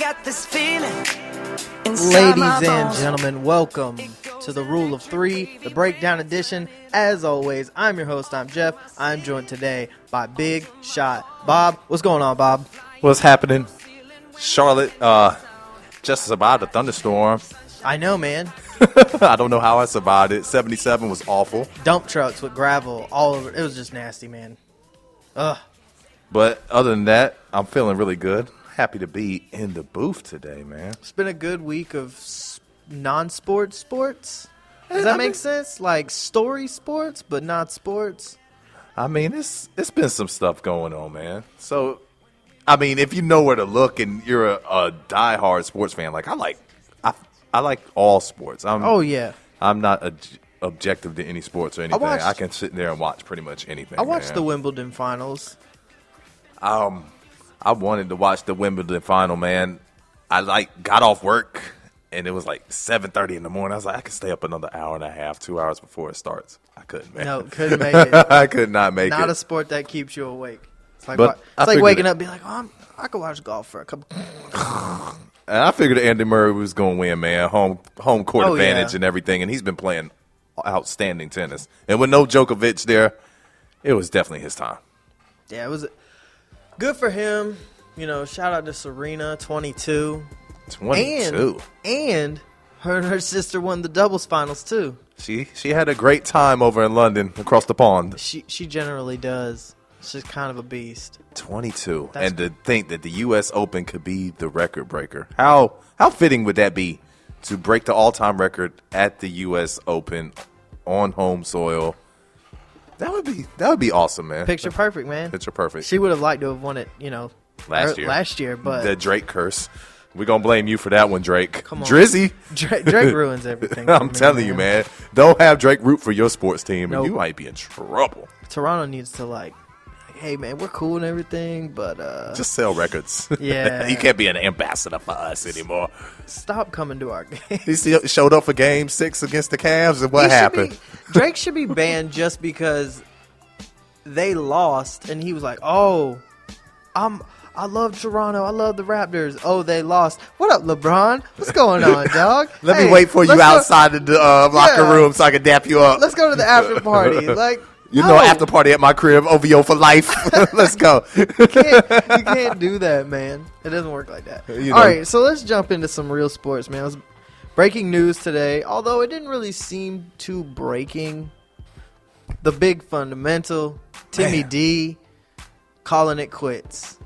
got this feeling. Ladies and gentlemen, welcome to the Rule of Three, the Breakdown Edition. As always, I'm your host, I'm Jeff. I'm joined today by Big Shot Bob. What's going on, Bob? What's happening? Charlotte just survived a thunderstorm. I know, man. I don't know how I survived it. 77 was awful. Dump trucks with gravel all over. It was just nasty, man. Ugh. But other than that, I'm feeling really good. Happy to be in the booth today, man. It's been a good week of non-sports sports. Does that make sense? Like story sports, but not sports? I mean, it's been some stuff going on, man. So, I mean, if you know where to look and you're a diehard sports fan, like I like all sports. I'm not objective to any sports or anything. I can sit there and watch pretty much anything. I watched the Wimbledon finals. I wanted to watch the Wimbledon final, man. I got off work and it was like 7:30 in the morning. I was like, I could stay up another hour and a half, 2 hours before it starts. I couldn't, man. No, couldn't make it. I could not make it. Not a sport that keeps you awake. It's like waking up and be like, I could watch golf for a couple. And I figured Andy Murray was going to win, man. Home court advantage and everything, and he's been playing outstanding tennis. And with no Djokovic there, it was definitely his time. Yeah, it was good for him. You know, shout out to Serena, 22. 22. And her and her sister won the doubles finals, too. She had a great time over in London across the pond. She generally does. She's kind of a beast. 22. And to think that the U.S. Open could be the record breaker. How fitting would that be to break the all-time record at the U.S. Open on home soil? That would be awesome, man. Picture perfect, man. Picture perfect. She would have liked to have won it, last year, but the Drake curse. We're going to blame you for that one, Drake. Come on. Drizzy. Drake ruins everything. I'm telling you, man. Don't have Drake root for your sports team, and you might be in trouble. Toronto needs to, hey, man, we're cool and everything, but just sell records. Yeah. You can't be an ambassador for us anymore. Stop coming to our game. He showed up for Game 6 against the Cavs, and what happened? Drake should be banned just because they lost, and he was like, "Oh, I love Toronto. I love the Raptors. Oh, they lost. What up, LeBron? What's going on, dog? Let me wait for you outside of the locker room so I can dap you up. Let's go to the after party. After party at my crib, OVO for life. Let's go. You can't do that, man. It doesn't work like that. All right, so let's jump into some real sports, man. It was breaking news today, although it didn't really seem too breaking. The big fundamental, Timmy D calling it quits.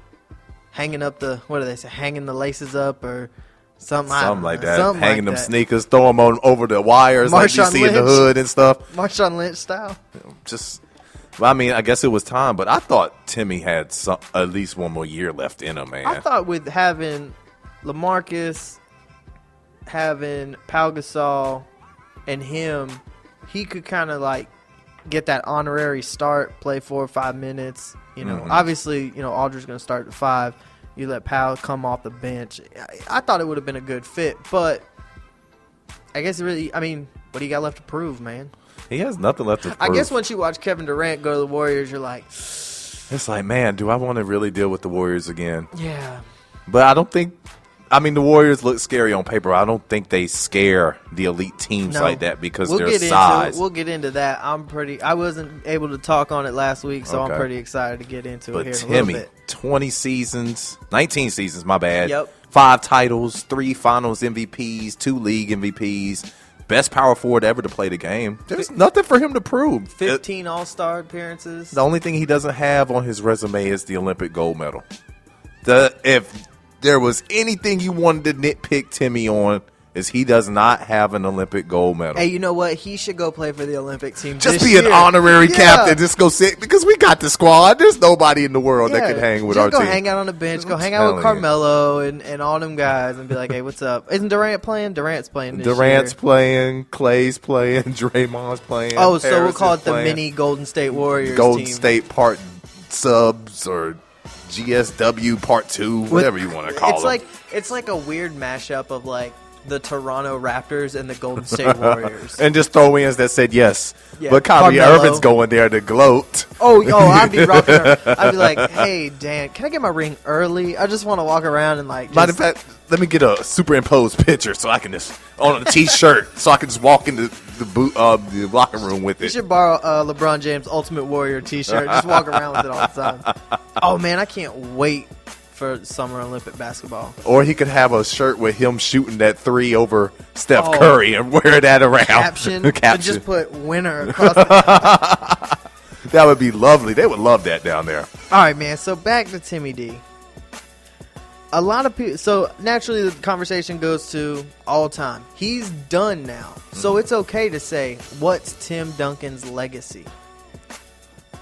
Hanging up hanging the laces up or something. Something like that. Hanging them sneakers, throw them over the wires Marshawn like you see Lynch. in the hood and stuff. Marshawn Lynch style. I guess it was time, but I thought Timmy had at least one more year left in him, man. I thought with having LaMarcus, having Pau Gasol, and him, he could kind of get that honorary start, play 4 or 5 minutes. Obviously, Aldridge's going to start at 5. You let Powell come off the bench. I thought it would have been a good fit, but I guess what do you got left to prove, man? He has nothing left to prove. I guess once you watch Kevin Durant go to the Warriors, you're like... It's like, man, do I want to really deal with the Warriors again? Yeah. But I don't think... the Warriors look scary on paper. I don't think they scare the elite teams like that because their size. We'll get into that. I wasn't able to talk on it last week, so I'm pretty excited to get into it here in a little bit. 20 seasons, 19 seasons, my bad. Yep. 5 titles, 3 finals MVPs, 2 league MVPs. Best power forward ever to play the game. There's nothing for him to prove. 15 All-Star appearances. The only thing he doesn't have on his resume is the Olympic gold medal. If there was anything you wanted to nitpick Timmy on, is he does not have an Olympic gold medal. Hey, you know what? He should go play for the Olympic team. Just be an honorary captain. Just go sit because we got the squad. There's nobody in the world that can hang with our team. Just go hang out on the bench. Go hang out with Carmelo and all them guys and be like, hey, what's up? Isn't Durant playing? Durant's playing this Durant's year. Playing. Clay's playing. Draymond's playing. Oh, so we'll call it the mini Golden State Warriors Golden team. State part subs or GSW part 2, whatever you want to call it. It's like a weird mashup of the Toronto Raptors and the Golden State Warriors. And just throw-ins that said yes. Yeah, but Kyrie Irving's going there to gloat. Oh, I'd be rocking her. I'd be like, hey, Dan, can I get my ring early? I just want to walk around and like. Matter of fact, let me get a superimposed picture so I can just on a T-shirt so I can just walk into the locker room with it. You should borrow LeBron James Ultimate Warrior T-shirt. Just walk around with it all the time. Oh man, I can't wait for Summer Olympic basketball. Or he could have a shirt with him shooting that 3 over Steph Curry and wear that around. Caption. Just put winner across the That would be lovely. They would love that down there. All right, man. So back to Timmy D. A lot of people. So naturally, the conversation goes to all time. He's done now, so it's okay to say, "What's Tim Duncan's legacy?"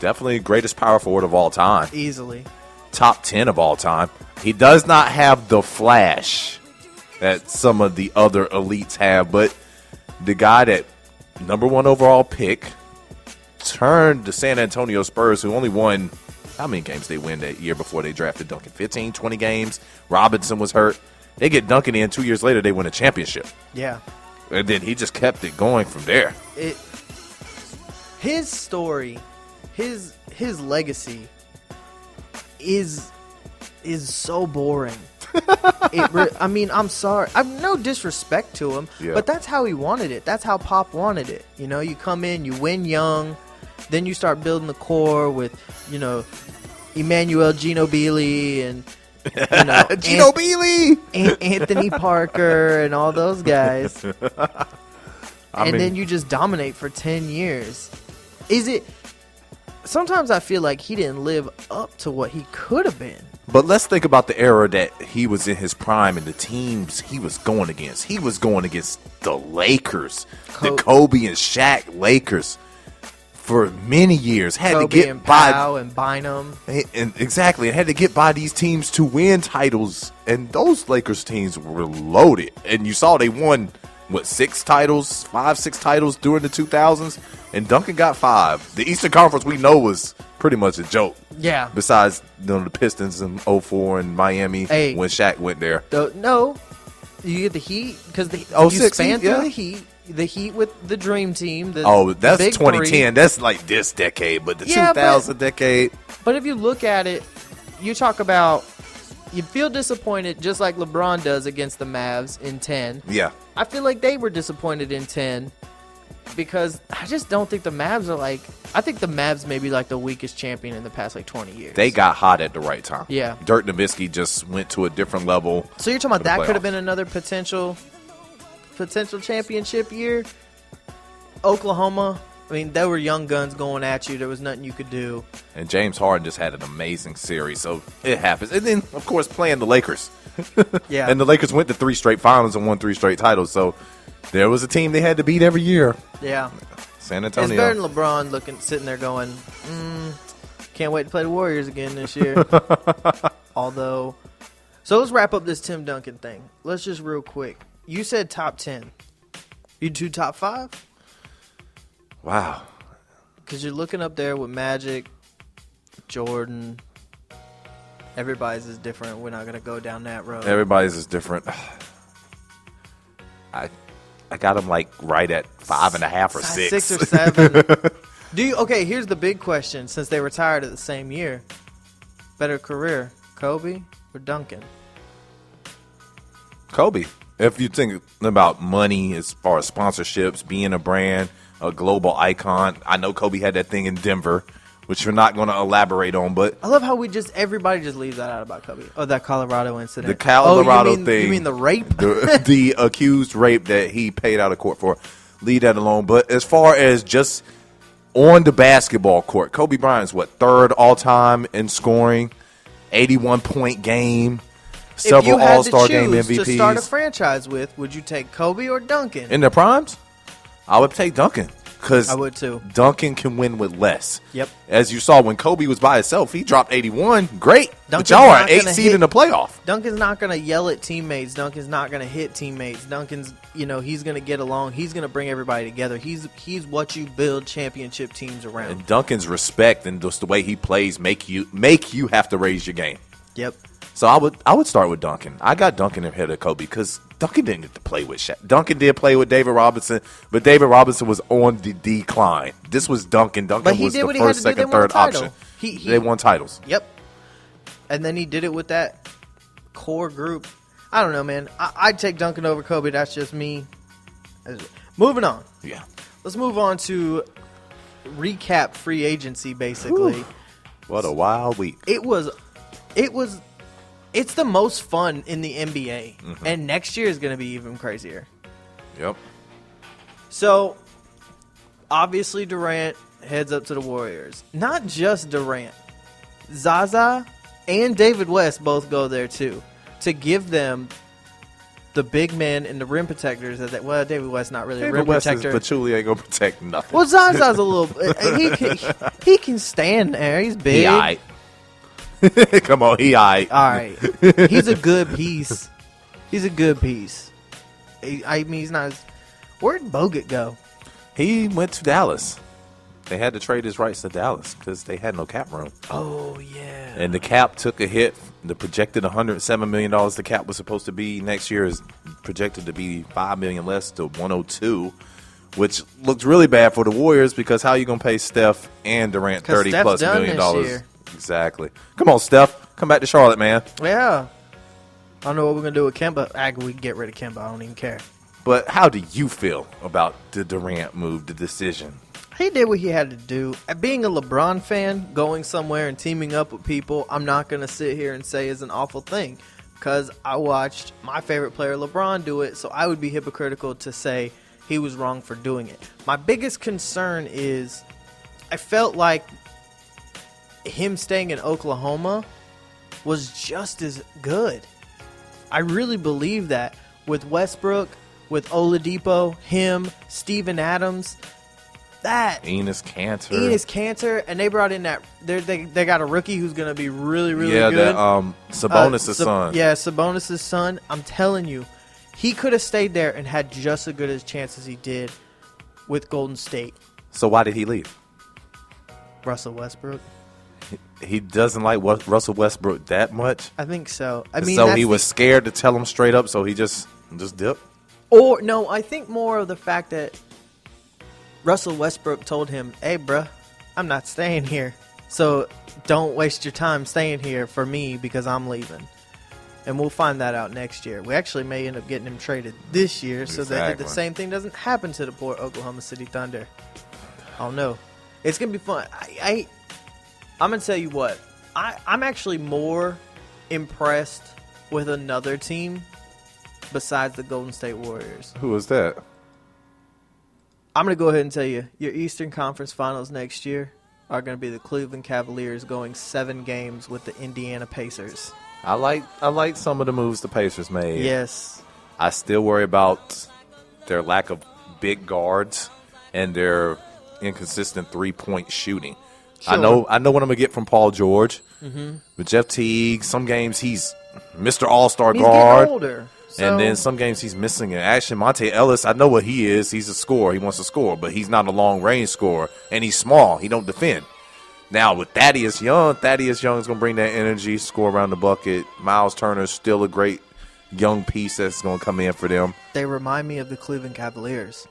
Definitely greatest power forward of all time. Easily. Top 10 of all time. He does not have the flash that some of the other elites have, but the guy that number 1 overall pick turned the San Antonio Spurs, who only won, how many games they win that year before they drafted Duncan? 15, 20 games. Robinson was hurt. They get Duncan in 2 years later, they win a championship. Yeah. And then he just kept it going from there. His story, his legacy is so boring. I mean, I'm sorry. I'm no disrespect to him, but that's how he wanted it. That's how Pop wanted it. You know, you come in, you win young, then you start building the core with, you know, Emmanuel Ginobili and Ginobili, Anthony Parker, and all those guys. Then you just dominate for 10 years. Sometimes I feel like he didn't live up to what he could have been. But let's think about the era that he was in his prime and the teams he was going against. He was going against the Lakers, the Kobe and Shaq Lakers for many years. Had Kobe to get and by Powell and Bynum. And exactly, and had to get by these teams to win titles. And those Lakers teams were loaded. And you saw they won 6 titles during the 2000s. And Duncan got 5. The Eastern Conference we know was pretty much a joke. Yeah. Besides the Pistons in 2004 and Miami when Shaq went there. No. You get the Heat because you span through the Heat. The Heat with the Dream Team. That's 2010. 3. That's like this decade. But the 2000 decade. But if you look at it, you talk about you feel disappointed just like LeBron does against the Mavs in 10. Yeah. I feel like they were disappointed in 10. Because I just don't think the Mavs are I think the Mavs may be like the weakest champion in the past 20 years. They got hot at the right time. Yeah. Dirk Nowitzki just went to a different level. So you're talking about that could have been another potential championship year? Oklahoma, I mean, they were young guns going at you. There was nothing you could do. And James Harden just had an amazing series, so it happens. And then, of course, playing the Lakers. Yeah. And the Lakers went to 3 straight finals and won 3 straight titles, so there was a team they had to beat every year. Yeah. San Antonio. It's better than LeBron sitting there going, can't wait to play the Warriors again this year. So let's wrap up this Tim Duncan thing. Let's just real quick. You said top 10. You do top 5? Wow. Because you're looking up there with Magic, Jordan. Everybody's is different. We're not going to go down that road. Everybody's is different. I got them right at 5.5 or 6. 6 or 7. Okay, here's the big question. Since they retired at the same year, better career, Kobe or Duncan? Kobe. If you think about money as far as sponsorships, being a brand, a global icon. I know Kobe had that thing in Denver, which we're not going to elaborate on, but I love how everybody just leaves that out about Kobe. Oh, that Colorado incident. The Colorado thing. You mean the rape? the accused rape that he paid out of court for. Leave that alone. But as far as just on the basketball court, Kobe Bryant's 3rd all-time in scoring, 81-point game, several All-Star Game MVPs. If you had to start a franchise with, would you take Kobe or Duncan? In their primes? I would take Duncan. Because I would too. Duncan can win with less. Yep. As you saw when Kobe was by himself, he dropped 81. Great. But y'all are an 8 seed in the playoff. Duncan's not going to yell at teammates. Duncan's not going to hit teammates. Duncan's, he's going to get along. He's going to bring everybody together. He's what you build championship teams around. And Duncan's respect and just the way he plays make you have to raise your game. Yep. So I would start with Duncan. I got Duncan ahead of Kobe because Duncan didn't get to play with Shaq. Duncan did play with David Robinson, but David Robinson was on the decline. This was Duncan. Duncan was the first, second, third option. They won titles. Yep. And then he did it with that core group. I don't know, man. I'd take Duncan over Kobe. That's just me. Moving on. Yeah. Let's move on to recap free agency, basically. Ooh, what a wild week. It's the most fun in the NBA. Mm-hmm. And next year is going to be even crazier. Yep. So, obviously Durant heads up to the Warriors. Not just Durant. Zaza and David West both go there too. To give them the big men and the rim protectors. Well, David West's not really a rim protector. But Patchouli ain't going to protect nothing. Well, Zaza's a little... he can stand there. He's big. He all right. Come on, he all right. All right. He's a good piece. He's not... Where'd Bogut go? He went to Dallas. They had to trade his rights to Dallas because they had no cap room. Oh, yeah. And the cap took a hit. The projected $107 million the cap was supposed to be next year is projected to be $5 million less to $102, which looks really bad for the Warriors because how are you going to pay Steph and Durant $30+ million? Exactly. Come on, Steph. Come back to Charlotte, man. Yeah. I don't know what we're going to do with Kemba. We can get rid of Kemba. I don't even care. But how do you feel about the Durant move, the decision? He did what he had to do. Being a LeBron fan, going somewhere and teaming up with people, I'm not going to sit here and say is an awful thing because I watched my favorite player, LeBron, do it, so I would be hypocritical to say he was wrong for doing it. My biggest concern is I felt like him staying in Oklahoma was just as good. I really believe that with Westbrook, with Oladipo, him, Steven Adams, Enes Kanter, and they brought in that they got a rookie who's going to be really, really good. Yeah, Sabonis' son. Yeah, Sabonis' son. I'm telling you, he could have stayed there and had just as good a chance as he did with Golden State. So why did he leave? Russell Westbrook. He doesn't like Russell Westbrook that much? I think so. So he was scared to tell him straight up, so he just dipped? Or, no, I think more of the fact that Russell Westbrook told him, hey, bruh, I'm not staying here. So don't waste your time staying here for me because I'm leaving. And we'll find that out next year. We actually may end up getting him traded this year so that the same thing doesn't happen to the poor Oklahoma City Thunder. I don't know. It's going to be fun. I'm going to tell you what. I'm actually more impressed with another team besides the Golden State Warriors. Who is that? I'm going to go ahead and tell you, your Eastern Conference Finals next year are going to be the Cleveland Cavaliers going 7 games with the Indiana Pacers. I like some of the moves the Pacers made. Yes. I still worry about their lack of big guards and their inconsistent three-point shooting. Sure. I know what I'm going to get from Paul George. Mm-hmm. But Jeff Teague, some games he's Mr. All-Star guard. He's getting older. And then some games he's missing it. Actually, Monte Ellis, I know what he is. He's a scorer. He wants to score, but he's not a long-range scorer, and he's small. He don't defend. Now, with Thaddeus Young is going to bring that energy, score around the bucket. Miles Turner's still a great young piece that's going to come in for them. They remind me of the Cleveland Cavaliers,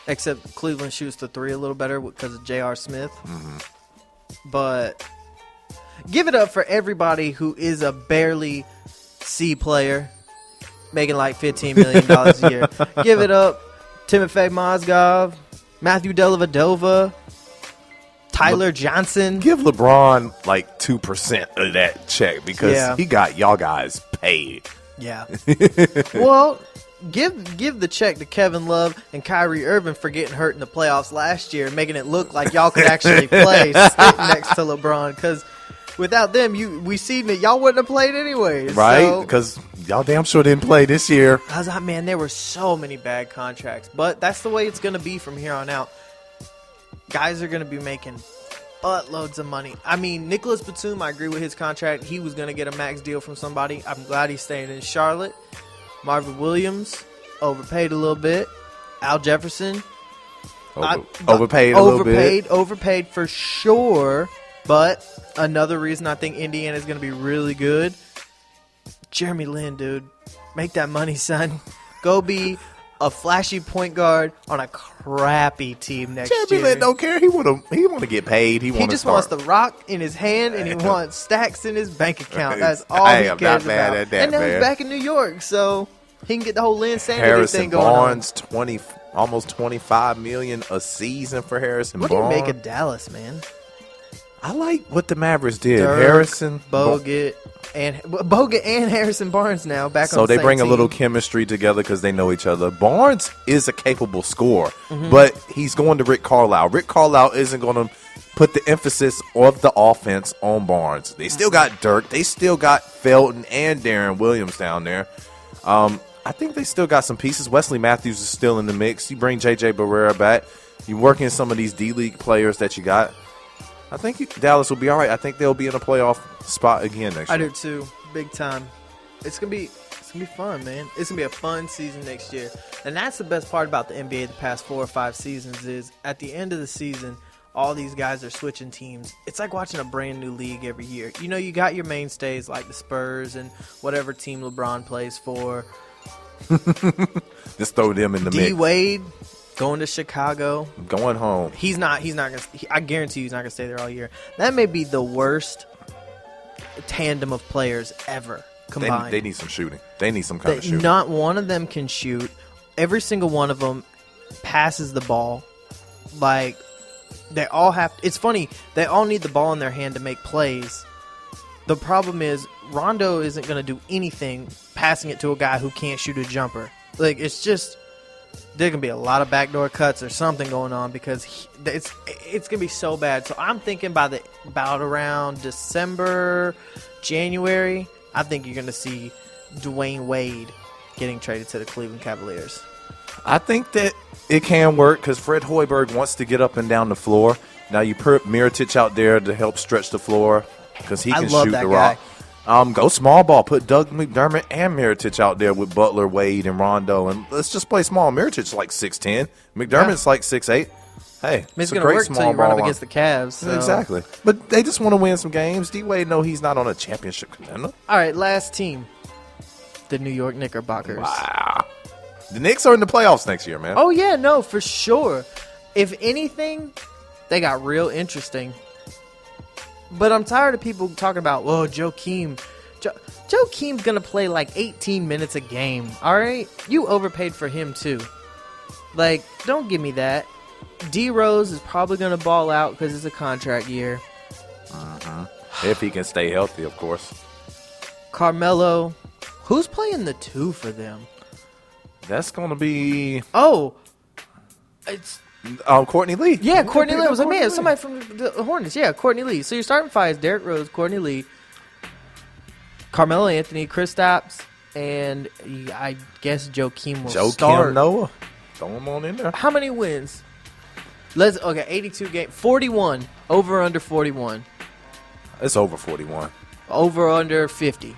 except Cleveland shoots the three a little better because of J.R. Smith. Mm-hmm. But give it up for everybody who is a barely C player, making like $15 million a year. Give it up, Timofey Mozgov, Matthew Dellavedova, Tyler Johnson. Give LeBron like 2% of that check because he got y'all guys paid. Yeah. Well, give the check to Kevin Love and Kyrie Irving for getting hurt in the playoffs last year and making it look like y'all could actually play sitting next to LeBron because without them, we seen that y'all wouldn't have played anyways. Right, because y'all damn sure didn't play this year. I was like, man, there were so many bad contracts. But that's the way it's going to be from here on out. Guys are going to be making buttloads of money. I mean, Nicholas Batum, I agree with his contract. He was going to get a max deal from somebody. I'm glad he's staying in Charlotte. Marvin Williams, overpaid a little bit. Al Jefferson. Overpaid a little bit. Overpaid for sure. But another reason I think Indiana is going to be really good, Jeremy Lin, dude. Make that money, son. Go be a flashy point guard on a crappy team next year. Chamberlain don't care. He want to get paid. He just wants the rock in his hand and he wants stacks in his bank account. That's all he cares about. I'm not mad at that, and now he's back in New York, so he can get the whole Lynn Sanity thing going Barnes, almost $25 million a season for Harrison Barnes. What do you make of Dallas, man? I like what the Mavericks did. Dirk, Harrison, Bogut and Harrison Barnes now back on the same team. So they bring a little chemistry together because they know each other. Barnes is a capable scorer, but he's going to Rick Carlisle. Rick Carlisle isn't going to put the emphasis of the offense on Barnes. They still got Dirk. They still got Felton and Darren Williams down there. I think they still got some pieces. Wesley Matthews is still in the mix. You bring J.J. Barrera back. You work in some of these D-League players that you got. I think Dallas will be all right. I think they'll be in a playoff spot again next year. I do too, big time. It's gonna be fun, man. It's gonna be a fun season next year, and that's the best part about the NBA the past 4 or 5 seasons is at the end of the season, all these guys are switching teams. It's like watching a brand new league every year. You know, you got your mainstays like the Spurs and whatever team LeBron plays for. Just throw them in the mix. D Wade. Going to Chicago. Going home. He's not going to – I guarantee he's not going to stay there all year. That may be the worst tandem of players ever combined. They need some shooting. They need some kind of shooting. Not one of them can shoot. Every single one of them passes the ball. Like, they all have – it's funny. They all need the ball in their hand to make plays. The problem is Rondo isn't going to do anything passing it to a guy who can't shoot a jumper. Like, it's just – there's going to be a lot of backdoor cuts or something going on because it's going to be so bad. So I'm thinking about around December, January, I think you're going to see Dwayne Wade getting traded to the Cleveland Cavaliers. I think that it can work because Fred Hoiberg wants to get up and down the floor. Now you put Mirotic out there to help stretch the floor because he can shoot the rock. Go small ball. Put Doug McDermott and Mirotic out there with Butler, Wade, and Rondo, and let's just play small. Mirotic's like 6'10". McDermott's like 6'8". Hey, it's going to work until you run up against the Cavs. So. Exactly. But they just want to win some games. D-Wade, no, he's not on a championship contender. All right, last team. The New York Knickerbockers. Wow. The Knicks are in the playoffs next year, man. Oh, yeah, no, for sure. If anything, they got interesting. But I'm tired of people talking about, whoa, Joakim. Joakim's going to play like 18 minutes a game, all right? You overpaid for him, too. Like, don't give me that. D-Rose is probably going to ball out because it's a contract year. If he can stay healthy, of course. Carmelo. Who's playing the 2 for them? That's going to be... Oh, it's... Courtney Lee. Yeah, Courtney Lee. I was like, man, somebody from the Hornets. Yeah, Courtney Lee. So your starting five is Derrick Rose, Courtney Lee, Carmelo Anthony, Kristaps, and I guess Joakim will start. Noah. Throw him on in there. How many wins? 82 games. 41. Over under 41. It's over 41. Over under 50.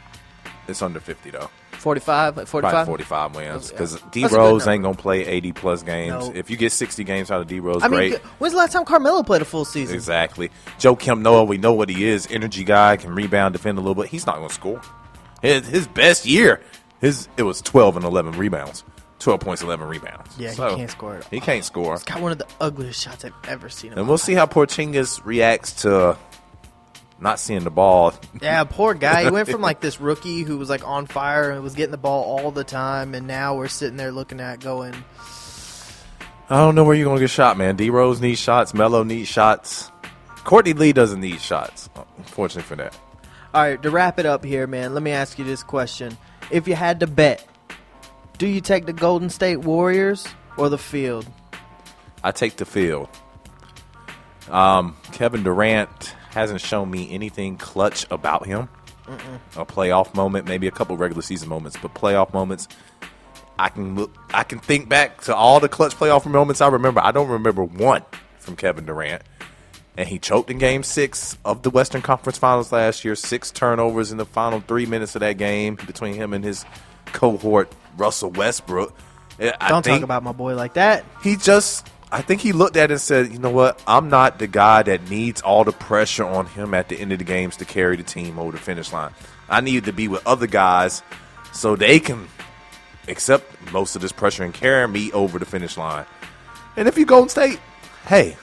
It's under 50 though. 45? Like 45? Probably 45 wins. Because D-Rose ain't going to play 80-plus games. No. If you get 60 games out of D-Rose, great. When's the last time Carmelo played a full season? Exactly. Joakim Noah, we know what he is. Energy guy, can rebound, defend a little bit. He's not going to score. His best year, it was 12 and 11 rebounds. 12 points, 11 rebounds. Yeah, so, he can't score at all. He can't score. He's got one of the ugliest shots I've ever seen. And we'll see how Porzingis reacts to not seeing the ball. Yeah, poor guy. He went from like this rookie who was like on fire and was getting the ball all the time, and now we're sitting there looking at going, I don't know where you're going to get shot, man. D-Rose needs shots. Melo needs shots. Courtney Lee doesn't need shots, unfortunately for that. All right, to wrap it up here, man, let me ask you this question. If you had to bet, do you take the Golden State Warriors or the field? I take the field. Kevin Durant hasn't shown me anything clutch about him. A playoff moment, maybe a couple regular season moments, but playoff moments, I can think back to all the clutch playoff moments I remember. I don't remember one from Kevin Durant. And he choked in Game 6 of the Western Conference Finals last year. 6 turnovers in the final 3 minutes of that game between him and his cohort, Russell Westbrook. Don't talk about my boy like that. I think he looked at it and said, you know what, I'm not the guy that needs all the pressure on him at the end of the games to carry the team over the finish line. I need to be with other guys so they can accept most of this pressure and carry me over the finish line. And if you Golden State, hey,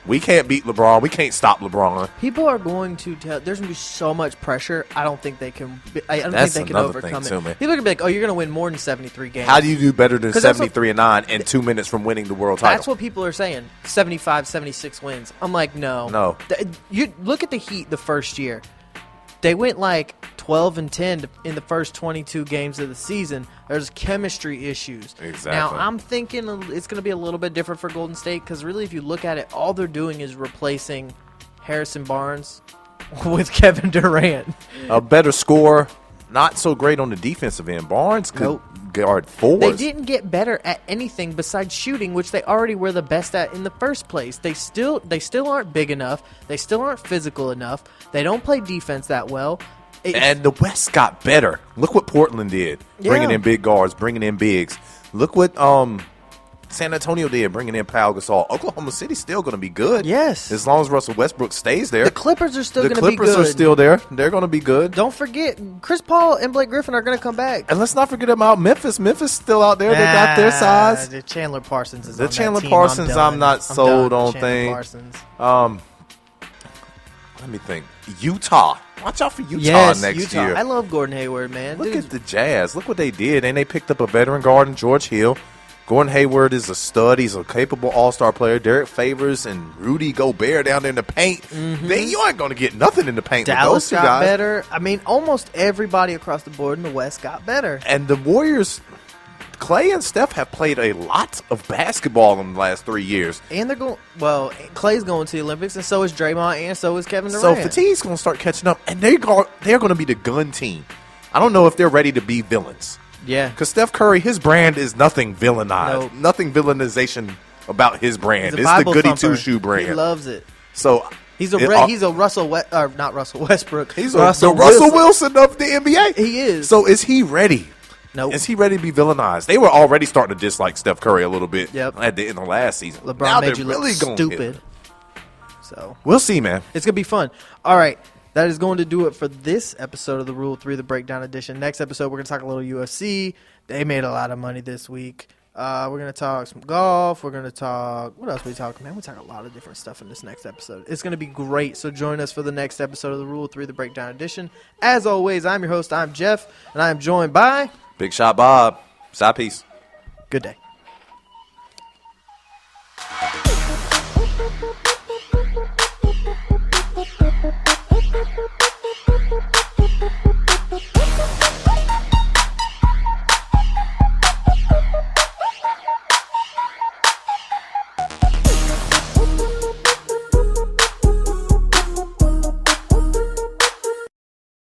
we can't beat LeBron. We can't stop LeBron. People are going to tell. There's going to be so much pressure. I don't think they can. I don't think they can overcome it. People are going to be like, "Oh, you're going to win more than 73 games." How do you do better than 73-9 in 2 minutes from winning the world title? That's what people are saying. 75, 76 wins. I'm like, no. You look at the Heat the first year. They went like 12-10 in the first 22 games of the season. There's chemistry issues. Exactly. Now, I'm thinking it's going to be a little bit different for Golden State because really, if you look at it, all they're doing is replacing Harrison Barnes with Kevin Durant. A better scorer, not so great on the defensive end. Barnes could guard fours. They didn't get better at anything besides shooting, which they already were the best at in the first place. They still aren't big enough. They still aren't physical enough. They don't play defense that well. And the West got better. Look what Portland did, bringing in big guards, bringing in bigs. Look what San Antonio did, bringing in Pau Gasol. Oklahoma City's still going to be good. Yes. As long as Russell Westbrook stays there. The Clippers are still going to be good. The Clippers are still there. They're going to be good. Don't forget, Chris Paul and Blake Griffin are going to come back. And let's not forget about Memphis. Memphis still out there. They got their size. The Chandler Parsons is the on Chandler that team. Parsons, I'm not sold on things. Let me think. Utah. Watch out for Utah next year. I love Gordon Hayward, man. Look at the Jazz. Look what they did. And they picked up a veteran guard in George Hill. Gordon Hayward is a stud. He's a capable all-star player. Derek Favors and Rudy Gobert down there in the paint. Then you aren't going to get nothing in the paint Dallas with those two got guys. better. I mean, almost everybody across the board in the West got better. And the Warriors, Clay and Steph have played a lot of basketball in the last 3 years. And they're going, Clay's going to the Olympics, and so is Draymond, and so is Kevin So Durant. fatigue's going to start catching up, and they're going to be the gun team. I don't know if they're ready to be villains. Yeah. Because Steph Curry, his brand is nothing villainized. Nope. Nothing villainization about his brand. He's It's the Bible goody thumper. two-shoe brand. He loves it. So He's a Russell not Russell Westbrook. He's the Russell Wilson of the NBA. He is. So is he ready? No. Is he ready to be villainized? They were already starting to dislike Steph Curry a little bit at the end of last season. LeBron now made you really look stupid. So we'll see, man. It's going to be fun. All right. That is going to do it for this episode of the Rule 3, the Breakdown Edition. Next episode, we're going to talk a little UFC. They made a lot of money this week. We're going to talk some golf. We're going to talk – what else we talk? Man, we talk a lot of different stuff in this next episode. It's going to be great. So join us for the next episode of the Rule 3, the Breakdown Edition. As always, I'm your host. I'm Jeff, and I am joined by – Big Shot Bob. Side piece. Good day.